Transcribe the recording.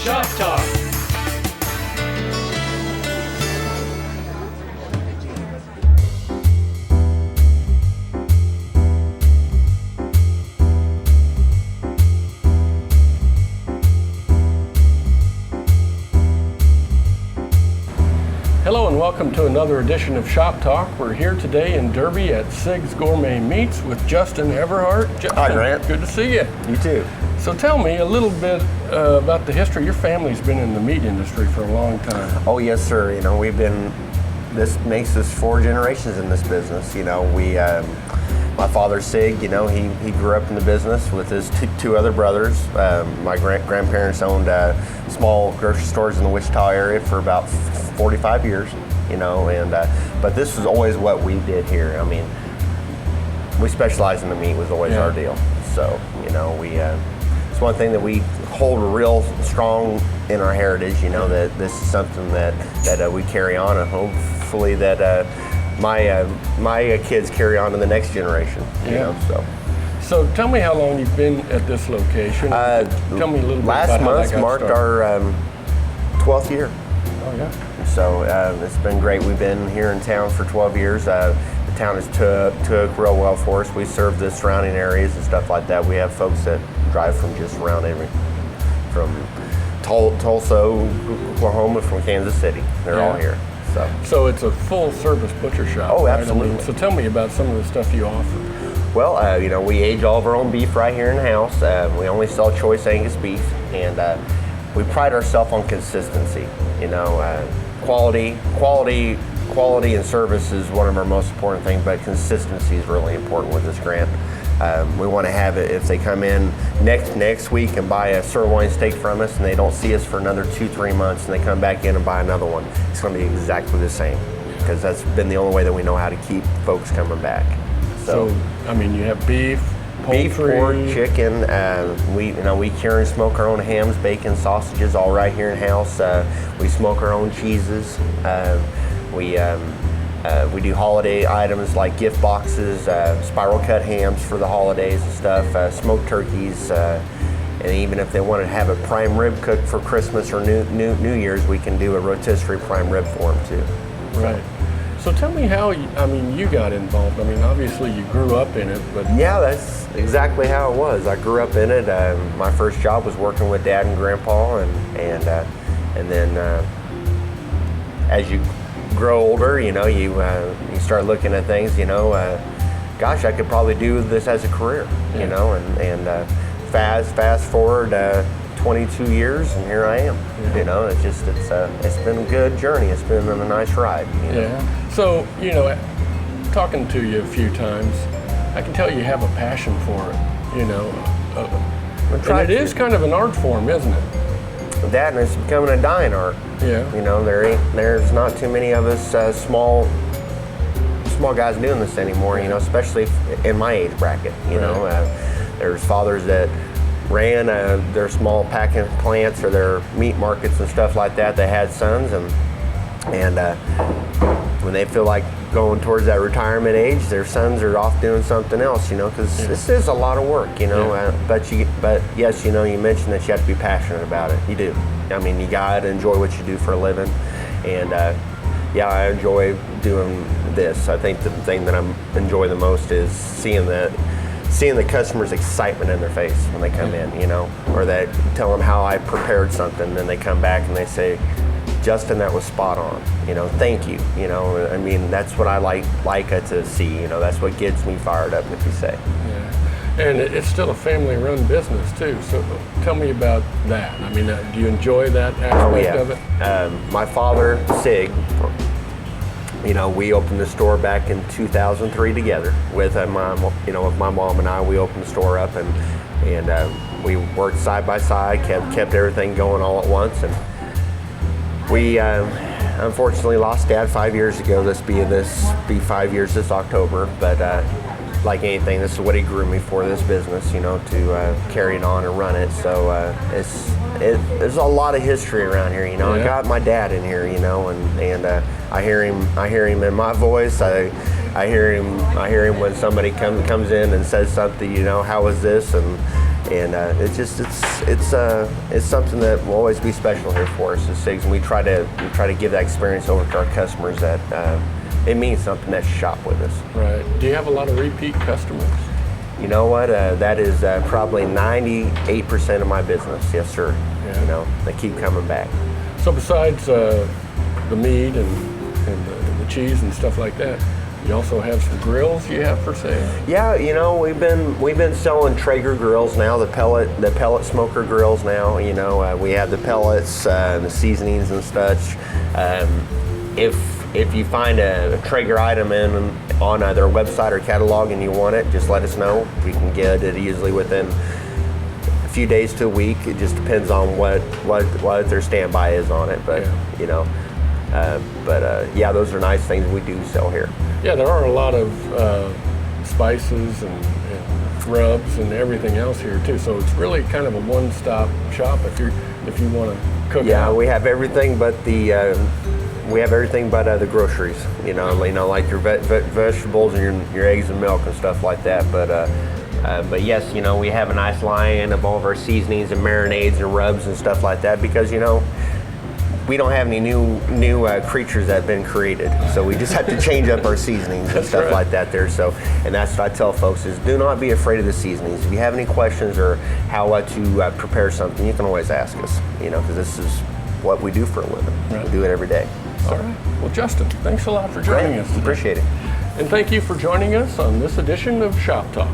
Shop Talk. Hello and welcome to another edition of Shop Talk. We're here today in Derby at Sig's Gourmet Meats with Justin Everhart. Justin, hi, Grant. Good to see you. You too. So tell me a little bit about the history. Your family's been in the meat industry for a long time. Oh yes, sir. You know, this makes us 4 generations in this business. You know, my father Sig, you know, he grew up in the business with his two other brothers. My grandparents owned small grocery stores in the Wichita area for about 45 years, you know, and but this was always what we did here. I mean, we specialized in the meat was always our deal. So, you know, it's one thing that we hold real strong in our heritage, you know, that this is something that we carry on, and hopefully that my kids carry on to the next generation, you know, so. So tell me how long you've been at this location. Tell me a little bit about how that got Last month marked started. our 12th year. Oh yeah. So it's been great. We've been here in town for 12 years. The town has took real well for us. We serve the surrounding areas and stuff like that. We have folks that drive from just around from Tulsa, Oklahoma, from Kansas City. They're all here. So it's a full service butcher shop. Oh, right? absolutely. I mean, so tell me about some of the stuff you offer. Well, you know, we age all of our own beef right here in the house. We only sell choice Angus beef, and we pride ourselves on consistency. You know, quality and service is one of our most important things, but consistency is really important with this, Grant. We want to have it if they come in next week and buy a sirloin steak from us and they don't see us for another 2-3 months and they come back in and buy another one, it's going to be exactly the same, because that's been the only way that we know how to keep folks coming back. So I mean, you have beef, poultry, pork, chicken. We cure and smoke our own hams, bacon, sausages, all right here in house. We smoke our own cheeses. We do holiday items like gift boxes, spiral cut hams for the holidays and stuff, smoked turkeys, and even if they want to have a prime rib cooked for Christmas or New Year's, we can do a rotisserie prime rib for them too. Right. So tell me how, you got involved. I mean, obviously you grew up in it, but... Yeah, that's exactly how it was. I grew up in it. My first job was working with Dad and Grandpa, and then as you grow older, you know, you start looking at things, you know, gosh, I could probably do this as a career, you know, and fast forward 22 years and here I am. You know, it's been a good journey. It's been a nice ride. You know? Yeah. So, you know, talking to you a few times, I can tell you have a passion for it, you know. And it is kind of an art form, isn't it? That, and it's becoming a dying art. Yeah. You know, there's not too many of us small guys doing this anymore, you know, especially in my age bracket, you know. There's fathers that ran their small packing plants or their meat markets and stuff like that. They had sons, and when they feel like going towards that retirement age, their sons are off doing something else, you know, because this is a lot of work, you know. But yes, you know, you mentioned that you have to be passionate about it. You do. I mean, you gotta enjoy what you do for a living, and yeah, I enjoy doing this. I think the thing that I enjoy the most is seeing the customer's excitement in their face when they come in, you know, or that tell them how I prepared something, and then they come back and they say, Justin, that was spot on, you know, thank you, you know. I mean, that's what I like to see, you know, that's what gets me fired up, if you say. Yeah, and it's still a family-run business too, so tell me about that. I mean, do you enjoy that aspect of it? My father, Sig, you know, we opened the store back in 2003 together with my mom and I. We opened the store up, and we worked side by side, kept everything going all at once, and we unfortunately lost Dad 5 years ago. This be 5 years this October, but like anything, this is what he grew me for, this business, you know, to carry it on and run it. So there's a lot of history around here, you know. I got my dad in here, you know, and I hear him in my voice. I hear him when somebody comes in and says something, you know, how was this, and And it's something that will always be special here for us as SIGs, and we try to give that experience over to our customers that it means something that shop with us. Right. Do you have a lot of repeat customers? You know what? That is probably 98% of my business. Yes, sir. Yeah. You know, they keep coming back. So besides the meat and the cheese and stuff like that, you also have some grills you have for sale? Yeah, you know, we've been selling Traeger grills now, the pellet smoker grills now. You know, we have the pellets, the seasonings and such. If you find a Traeger item on their website or catalog and you want it, just let us know. We can get it easily within a few days to a week. It just depends on what their standby is on it. But yeah. you know, yeah, those are nice things we do sell here. Yeah, there are a lot of spices and rubs and everything else here too. So it's really kind of a one-stop shop if you want to cook. Yeah, out. we have everything but the groceries. You know, like your vegetables and your eggs and milk and stuff like that. But yes, you know, we have a nice line of all of our seasonings and marinades and rubs and stuff like that because, you know, we don't have any new creatures that have been created, so we just have to change up our seasonings and stuff like that there. So, and that's what I tell folks is do not be afraid of the seasonings. If you have any questions or how to prepare something, you can always ask us, you know, because this is what we do for a living. Right. We do it every day. So. All right. Well, Justin, thanks a lot for joining us today. Appreciate it. And thank you for joining us on this edition of Shop Talk.